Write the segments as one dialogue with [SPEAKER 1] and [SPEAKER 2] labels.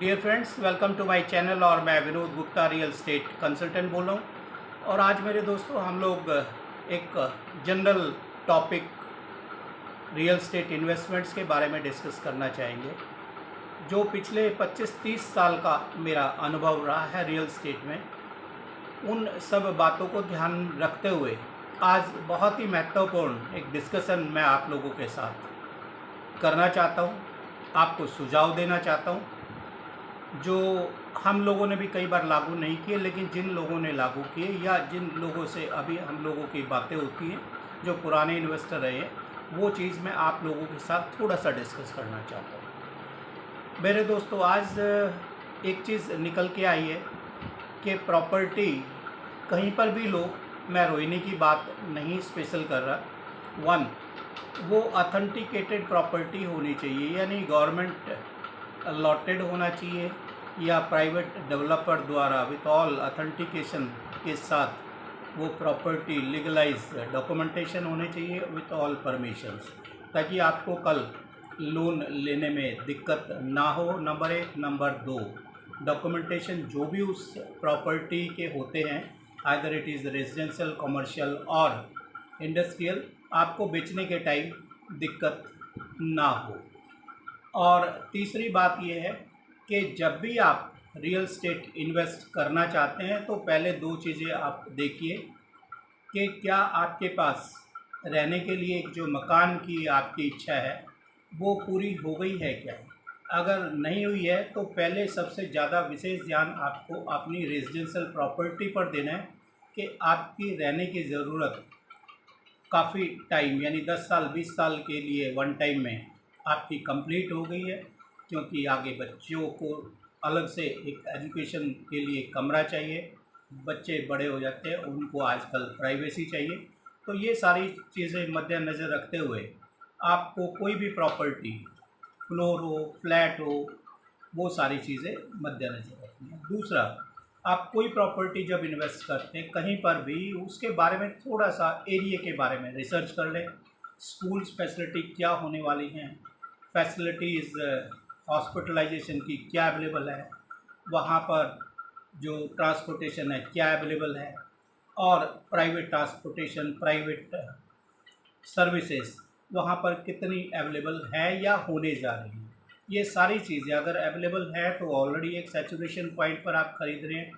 [SPEAKER 1] Dear friends, welcome to my channel. और मैं Vinod Gupta real estate consultant बोल रहा हूँ। और आज मेरे दोस्तों हम लोग एक general topic real estate investments के बारे में डिस्कस करना चाहेंगे। जो पिछले 25-30 साल का मेरा अनुभव रहा है रियल एस्टेट में, उन सब बातों को ध्यान रखते हुए आज बहुत ही महत्वपूर्ण एक डिस्कशन मैं आप लोगों के साथ करना चाहता हूँ, आपको सुझाव देना चाहता हूँ, जो हम लोगों ने भी कई बार लागू नहीं किए, लेकिन जिन लोगों ने लागू किए या जिन लोगों से अभी हम लोगों की बातें होती हैं, जो पुराने इन्वेस्टर रहे हैं, वो चीज़ मैं आप लोगों के साथ थोड़ा सा डिस्कस करना चाहता हूँ। मेरे दोस्तों, आज एक चीज़ निकल के आई है कि प्रॉपर्टी कहीं पर भी लो, मैं रोहिणी की बात नहीं स्पेशल कर रहा। वन, वो ऑथेंटिकेटेड प्रॉपर्टी होनी चाहिए, यानी गवर्नमेंट अलॉटेड होना चाहिए या प्राइवेट डेवलपर द्वारा विथ ऑल ऑथेंटिकेशन के साथ वो प्रॉपर्टी लीगलाइज डॉक्यूमेंटेशन होने चाहिए विथ ऑल परमिशंस, ताकि आपको कल लोन लेने में दिक्कत ना हो। नंबर 1। नंबर 2, डॉक्यूमेंटेशन जो भी उस प्रॉपर्टी के होते हैं, either it is residential, commercial और इंडस्ट्रियल, आपको बेचने के टाइम दिक्कत ना हो। और तीसरी बात यह है कि जब भी आप रियल एस्टेट इन्वेस्ट करना चाहते हैं तो पहले दो चीज़ें आप देखिए कि क्या आपके पास रहने के लिए एक जो मकान की आपकी इच्छा है वो पूरी हो गई है क्या। अगर नहीं हुई है तो पहले सबसे ज़्यादा विशेष ध्यान आपको अपनी रेजिडेंशियल प्रॉपर्टी पर देना है कि आपकी रहने की ज़रूरत काफ़ी टाइम, यानी 10 साल 20 साल के लिए वन टाइम में आपकी कंप्लीट हो गई है, क्योंकि आगे बच्चों को अलग से एक एजुकेशन के लिए कमरा चाहिए, बच्चे बड़े हो जाते हैं, उनको आजकल प्राइवेसी चाहिए। तो ये सारी चीज़ें मद्देनज़र रखते हुए आपको कोई भी प्रॉपर्टी, फ्लोर हो, फ्लैट हो, वो सारी चीज़ें मद्देनज़र रखनी है। दूसरा, आप कोई प्रॉपर्टी जब इन्वेस्ट करते हैं कहीं पर भी, उसके बारे में थोड़ा सा एरिया के बारे में रिसर्च कर लें। स्कूल्स फैसिलिटी क्या होने वाली हैं, फैसिलिटीज़ हॉस्पिटलाइजेशन की क्या अवेलेबल है, वहाँ पर जो ट्रांसपोर्टेशन है क्या अवेलेबल है, और प्राइवेट ट्रांसपोर्टेशन, प्राइवेट सर्विसेज वहाँ पर कितनी अवेलेबल है या होने जा रही हैं। ये सारी चीज़ें अगर अवेलेबल है तो ऑलरेडी एक सैचुरेशन पॉइंट पर आप खरीद रहे हैं,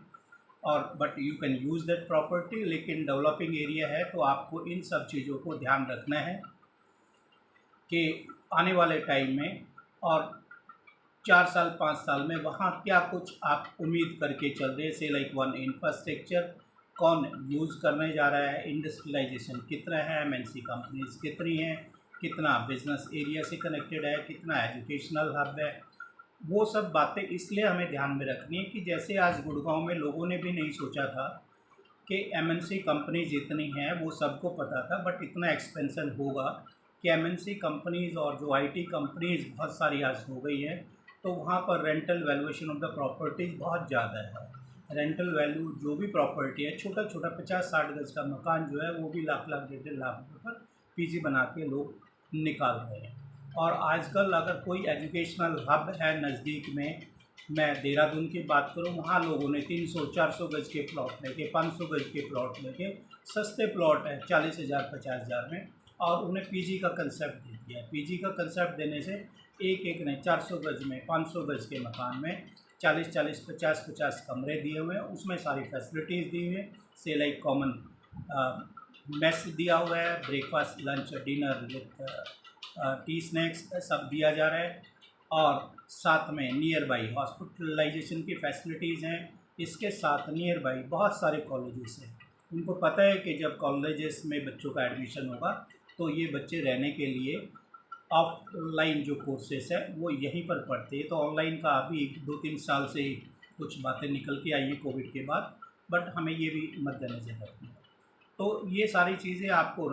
[SPEAKER 1] और but you can use that property. लेकिन डेवलपिंग एरिया है तो आपको इन सब चीज़ों को ध्यान रखना है कि आने वाले टाइम में और 4 साल 5 साल में वहाँ क्या कुछ आप उम्मीद करके चल रहे हैं। से लाइक वन, इंफ्रास्ट्रक्चर कौन यूज़ करने जा रहा है, इंडस्ट्रियलाइजेशन कितना है, एमएनसी कंपनीज कितनी हैं, कितना बिजनेस एरिया से कनेक्टेड है, कितना एजुकेशनल हब है। वो सब बातें इसलिए हमें ध्यान में रखनी है कि जैसे आज गुड़गांव में लोगों ने भी नहीं सोचा था कि एमएनसी कंपनीज इतनी हैं, वो सबको पता था, बट इतना एक्सपेंशन होगा कि एमएनसी कंपनीज़ और जो आईटी कंपनीज़ बहुत सारी आज हो गई है, तो वहाँ पर rental valuation of the properties बहुत ज़्यादा है। रेंटल वैल्यू जो भी प्रॉपर्टी है, छोटा छोटा 50-60 गज का मकान जो है वो भी लाख लाख 1.5 लाख रुपये पर पीजी बना के लोग निकाल रहे हैं। और आजकल अगर कोई एजुकेशनल हब है नज़दीक में, मैं देहरादून की बात करूं, वहाँ लोगों ने 300-400 गज के प्लॉट लेके, 500 गज के प्लॉट लेके, सस्ते प्लॉट है 40,000 50,000 में, और उन्हें पीजी का कंसेप्ट दे दिया है। पीजी का कंसेप्ट देने से एक ने 400 गज में, 500 गज के मकान में 40-40, 50-50 कमरे दिए हुए हैं, उसमें सारी फैसिलिटीज़ दी हुई हैं। से लाइक कॉमन मेस दिया हुआ है, breakfast lunch dinner with T snacks सब दिया जा रहा है, और साथ में नियर बाई हॉस्पिटलाइजेशन की फैसिलिटीज़ हैं। इसके साथ नियर बाई बहुत सारे कॉलेजेस हैं। उनको पता है कि जब कॉलेजेस में बच्चों का एडमिशन होगा तो ये बच्चे रहने के लिए ऑफलाइन जो कोर्सेस है वो यहीं पर पढ़ते हैं। तो ऑनलाइन का अभी 2-3 साल से ही कुछ बातें निकल के आई हैं कोविड के बाद, बट हमें ये भी मद्देनज़र रखना है। तो ये सारी चीज़ें आपको,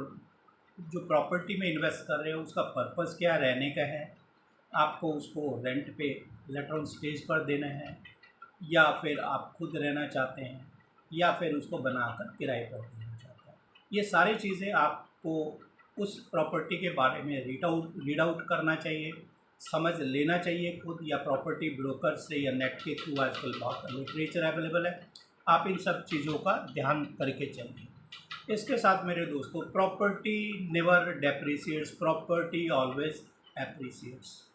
[SPEAKER 1] जो प्रॉपर्टी में इन्वेस्ट कर रहे हो उसका पर्पस क्या रहने का है, आपको उसको रेंट पे लेटर ऑन स्टेज पर देना है, या फिर आप खुद रहना चाहते हैं, या फिर उसको बनाकर किराए पर देना चाहते हैं। ये सारी चीज़ें आपको उस प्रॉपर्टी के बारे में रीड आउट करना चाहिए। समझ लेना चाहिए खुद, या प्रॉपर्टी ब्रोकर से या नेट के थ्रू आजकल बहुत लिटरेचर अवेलेबल है। आप इन सब चीज़ों का ध्यान करके चलिए। इसके साथ मेरे दोस्तों, property never depreciates, property always एप्रिसिएट्स।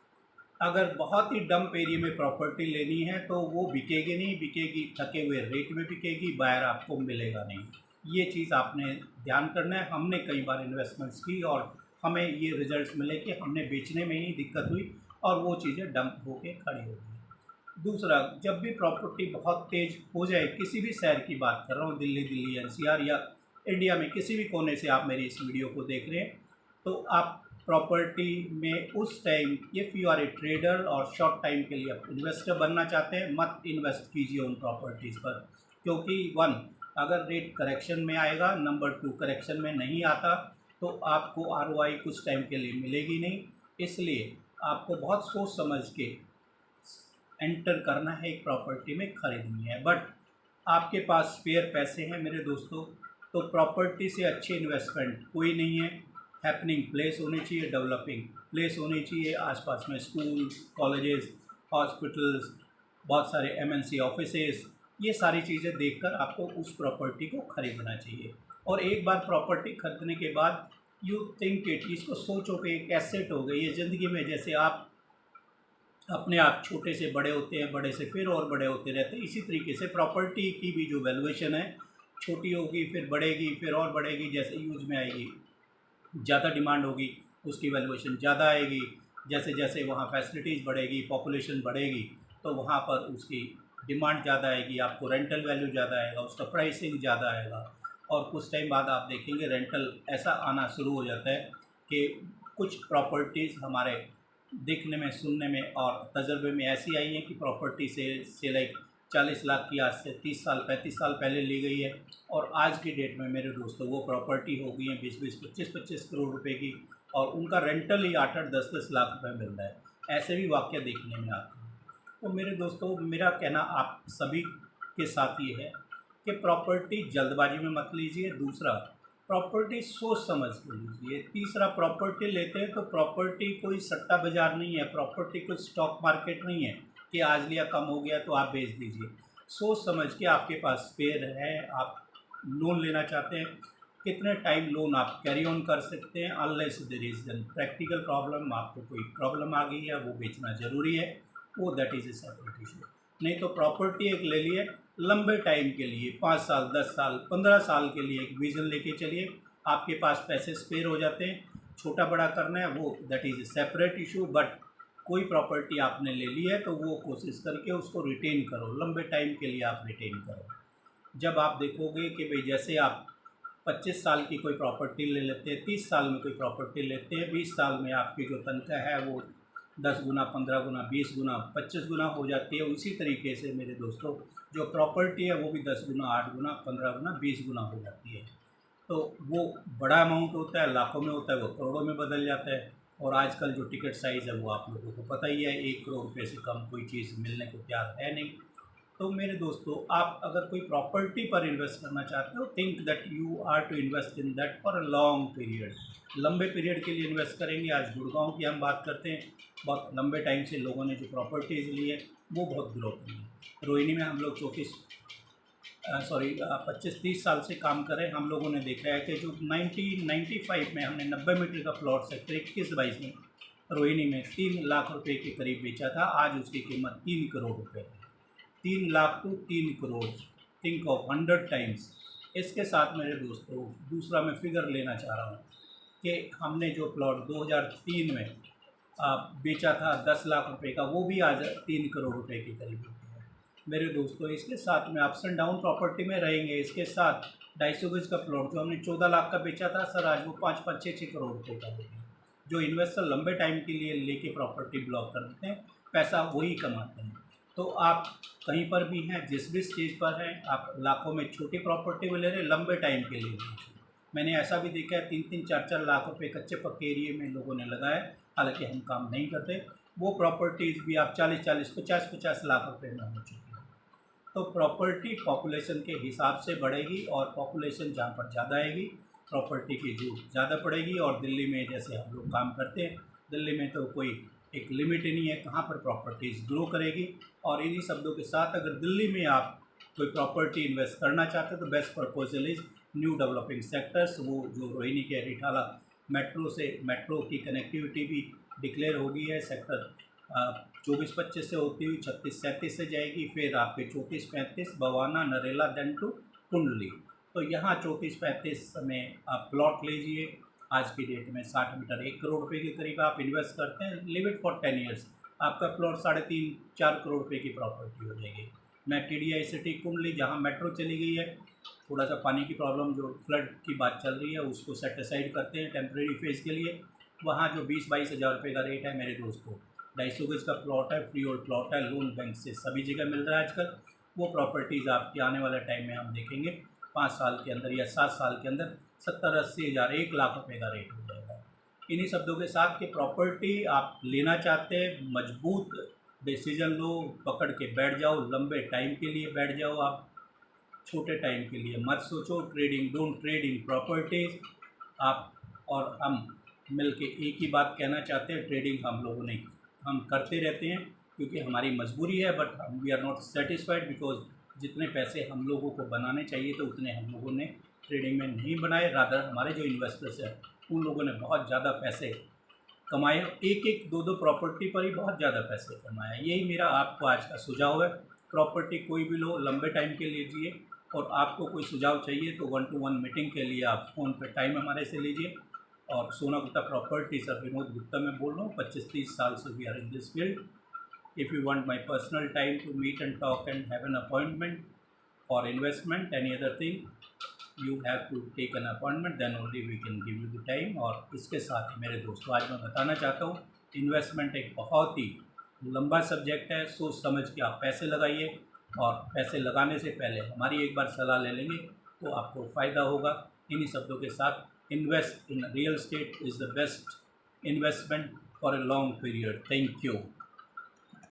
[SPEAKER 1] अगर बहुत ही डंप एरिया में प्रॉपर्टी लेनी है तो वो बिकेगी नहीं, बिकेगी थके हुए रेट में बिकेगी, बायर आपको मिलेगा नहीं। ये चीज़ आपने ध्यान करना है। हमने कई बार इन्वेस्टमेंट्स की और हमें ये रिजल्ट्स मिले कि हमने बेचने में ही दिक्कत हुई और वो चीज़ें डंप होके खड़ी हो गई। दूसरा, जब भी प्रॉपर्टी बहुत तेज़ हो जाए, किसी भी शहर की बात कर रहा हूँ, दिल्ली एनसीआर या इंडिया में किसी भी कोने से आप मेरी इस वीडियो को देख रहे हैं, तो आप प्रॉपर्टी में उस time, if you are a trader और शॉर्ट टाइम के लिए आप इन्वेस्टर बनना चाहते हैं, मत इन्वेस्ट कीजिए उन प्रॉपर्टीज़ पर। क्योंकि वन, अगर रेट करेक्शन में आएगा, नंबर टू, करेक्शन में नहीं आता तो आपको आरओआई कुछ टाइम के लिए मिलेगी नहीं। इसलिए आपको बहुत सोच समझ के एंटर करना है, एक प्रॉपर्टी में ख़रीदनी है। बट आपके पास स्पेयर पैसे हैं मेरे दोस्तों, तो प्रॉपर्टी से अच्छी इन्वेस्टमेंट कोई नहीं है। हैपनिंग प्लेस होनी चाहिए, डेवलपिंग प्लेस होनी चाहिए, आसपास में स्कूल, कॉलेजेस, हॉस्पिटल्स, बहुत सारे एमएनसी ऑफिसेस, ये सारी चीज़ें देखकर आपको उस प्रॉपर्टी को ख़रीदना चाहिए। और एक बार प्रॉपर्टी खरीदने के बाद यू थिंक इट, इसको सोचो कि एक एसेट हो गई है ज़िंदगी में। जैसे आप अपने आप छोटे से बड़े होते हैं, बड़े से फिर और बड़े होते रहते हैं, इसी तरीके से प्रॉपर्टी की भी जो वैल्यूएशन है, छोटी होगी फिर बढ़ेगी फिर और बढ़ेगी, जैसे यूज में आएगी ज़्यादा डिमांड होगी उसकी वैल्यूएशन ज़्यादा आएगी। जैसे जैसे वहाँ फैसिलिटीज़ बढ़ेगी, पॉपुलेशन बढ़ेगी, तो वहाँ पर उसकी डिमांड ज़्यादा आएगी, आपको रेंटल वैल्यू ज़्यादा आएगा, उसका प्राइसिंग ज़्यादा आएगा। और कुछ टाइम बाद आप देखेंगे रेंटल ऐसा आना शुरू हो जाता है कि कुछ प्रॉपर्टीज़ हमारे देखने में, सुनने में और तजर्बे में ऐसी आई हैं कि प्रॉपर्टी से लाइक 40 लाख की आज से 30 साल 35 साल पहले ली गई है, और आज की डेट में मेरे दोस्तों वो प्रॉपर्टी हो गई है 20-20, 25-25 करोड़ रुपए की, और उनका रेंटल ही 8-8, 10-10 लाख रुपए मिल रहा है। ऐसे भी वाक़या देखने में आते हैं। तो मेरे दोस्तों, मेरा कहना आप सभी के साथ ये है कि प्रॉपर्टी जल्दबाजी में मत लीजिए। दूसरा, प्रॉपर्टी सोच समझ के लीजिए। तीसरा, प्रॉपर्टी लेते हैं तो प्रॉपर्टी कोई सट्टा बाज़ार नहीं है, प्रॉपर्टी कोई स्टॉक मार्केट नहीं है कि आज लिया कम हो गया तो आप बेच दीजिए। सोच समझ के, आपके पास स्पेयर है, आप लोन लेना चाहते हैं, कितने टाइम लोन आप कैरी ऑन कर सकते हैं, unless there is an practical problem, आपको कोई प्रॉब्लम आ गई है, वो बेचना ज़रूरी है, वो that is a separate issue. नहीं तो प्रॉपर्टी एक ले लिए लंबे टाइम के लिए, 5 साल, 10 साल, 15 साल के लिए एक विज़न लेके चलिए। आपके पास पैसे स्पेयर हो जाते हैं, छोटा बड़ा करना है वो that is a separate issue. But कोई प्रॉपर्टी आपने ले ली है तो वो कोशिश करके उसको रिटेन करो, लंबे टाइम के लिए आप रिटेन करो। जब आप देखोगे कि भाई जैसे आप 25 साल की कोई प्रॉपर्टी ले लेते हैं, 30 साल में कोई प्रॉपर्टी लेते हैं, 20 साल में आपकी जो तनख्वाह है वो 10 गुना, 15 गुना, 20 गुना, 25 गुना हो जाती है। उसी तरीके से मेरे दोस्तों, जो प्रॉपर्टी है वो भी 10 गुना, 8 गुना, 15 गुना, 20 गुना हो जाती है। तो वो बड़ा अमाउंट होता है, लाखों में होता है, वो करोड़ों में बदल जाता है। और आजकल जो टिकट साइज़ है वो आप लोगों को पता ही है, 1 करोड़ रुपये से कम कोई चीज़ मिलने को तैयार है नहीं। तो मेरे दोस्तों, आप अगर कोई प्रॉपर्टी पर इन्वेस्ट करना चाहते हो, think that you are to invest in that for a long period. लंबे पीरियड के लिए इन्वेस्ट करेंगे। आज गुड़गांव की हम बात करते हैं, बहुत लंबे टाइम से लोगों ने जो प्रॉपर्टीज़ ली है वो बहुत ग्रो की है। रोहिणी में हम लोग 25-30 साल से काम करें, हम लोगों ने देखा है कि जो 1995 में हमने 90 मीटर का प्लॉट सेक्टर 21-22 में रोहिणी में 3 लाख रुपए के करीब बेचा था। आज उसकी कीमत 3 करोड़ रुपए है। 3 lakh to 3 crore, think of 100 times. इसके साथ मेरे दोस्तों, दूसरा मैं फिगर लेना चाह रहा हूँ कि हमने जो प्लॉट 2003 में बेचा था 10 लाख रुपए का, वो भी आज 3 करोड़ रुपए के करीब हो गया है। मेरे दोस्तों, इसके साथ में अप्स एंड डाउन प्रॉपर्टी में रहेंगे। इसके साथ 250 गज का प्लॉट जो हमने 14 लाख का बेचा था सर, आज वो 5-5, 6-6 करोड़ रुपए का हो गया। जो इन्वेस्टर लंबे टाइम के लिए लेके प्रॉपर्टी ब्लॉक कर देते हैं, पैसा वही कमाते हैं। तो आप कहीं पर भी हैं, जिस भी स्टेज पर हैं, आप लाखों में छोटी प्रॉपर्टी में ले रहे हैं, लंबे टाइम के लिए लीजिए। मैंने ऐसा भी देखा है 3-3, 4-4 लाख रुपए कच्चे पक्के एरिए में लोगों ने लगाए, हालांकि हम काम नहीं करते। वो प्रॉपर्टीज़ भी आप 40-40, 50-50 लाख रुपए में हो चुकी है। तो प्रॉपर्टी पॉपुलेशन के हिसाब से बढ़ेगी, और पॉपुलेशन जहाँ पर ज़्यादा आएगी प्रॉपर्टी की जरूरत ज़्यादा पड़ेगी। और दिल्ली में जैसे हम लोग काम करते हैं, दिल्ली में तो कोई एक लिमिट ही नहीं है कहाँ पर प्रॉपर्टीज़ ग्रो करेगी। और इन्हीं शब्दों के साथ अगर दिल्ली में आप कोई प्रॉपर्टी इन्वेस्ट करना चाहते हैं तो best proposal is new developing sectors. वो जो रोहिणी के रिठाला मेट्रो की कनेक्टिविटी भी डिक्लेयर हो गई है। सेक्टर 24-25 से होती हुई 36-37 से जाएगी, फिर आपके 34-35 बवाना नरेला देन टू कुंडली। तो यहाँ 34-35 में आप प्लॉट लीजिए। आज की डेट में 60 मीटर 1 करोड़ रुपए के करीब आप इन्वेस्ट करते हैं, लिव इट फॉर 10 ईयर्स, आपका प्लॉट 3.5-4 करोड़ रुपए की प्रॉपर्टी हो जाएगी। मैं TDI सिटी कुंडली जहाँ मेट्रो चली गई है, थोड़ा सा पानी की प्रॉब्लम जो फ्लड की बात चल रही है उसको सेट असाइड करते हैं टेम्प्रेरी फेज़ के लिए। वहाँ जो 20-22 हज़ार रुपये का रेट है मेरे दोस्तों, 250 गज का प्लॉट है, फ्री होल्ड प्लॉट है, लोन बैंक से सभी जगह मिल रहा है आजकल। वो प्रॉपर्टीज़ आपके आने वाले टाइम में हम देखेंगे 5 साल के अंदर या 7 साल के अंदर 70-80 हज़ार 1 लाख रुपये का रेट हो जाएगा। इन्हीं शब्दों के साथ कि प्रॉपर्टी आप लेना चाहते हैं, मजबूत डिसीजन लो, पकड़ के बैठ जाओ, लंबे टाइम के लिए बैठ जाओ। आप छोटे टाइम के लिए मत सोचो। Trading, don't trade in properties. आप और हम मिल के एक ही बात कहना चाहते हैं, ट्रेडिंग हम करते रहते हैं क्योंकि हमारी मजबूरी है, but we are not satisfied because जितने पैसे हम लोगों को बनाने चाहिए तो उतने हम लोगों ने ट्रेडिंग में नहीं बनाए। रादर हमारे जो इन्वेस्टर्स हैं उन लोगों ने बहुत ज़्यादा पैसे कमाए, एक 2 प्रॉपर्टी पर ही बहुत ज़्यादा पैसे कमाए। यही मेरा आपको आज का सुझाव है। प्रॉपर्टी कोई भी लो, लंबे टाइम के लीजिए। और आपको कोई सुझाव चाहिए तो 1-to-1 मीटिंग के लिए आप फ़ोन पे टाइम हमारे से लीजिए। और सोना गुप्ता प्रॉपर्टी सर विनोद गुप्ता मैं बोल रहा हूँ, 25-30 साल से we are in this field. If you want my personal time to meet and talk and have an appointment for investment any other thing, you have to take an appointment, then only we can give you the time. और इसके साथ ही मेरे दोस्तों आज मैं बताना चाहता हूँ, इन्वेस्टमेंट एक बहुत ही लंबा सब्जेक्ट है। सोच समझ के आप पैसे लगाइए और पैसे लगाने से पहले हमारी एक बार सलाह ले लेंगे तो आपको फ़ायदा होगा। इन्हीं शब्दों के साथ, invest in real estate is the best investment for a long period. Thank you.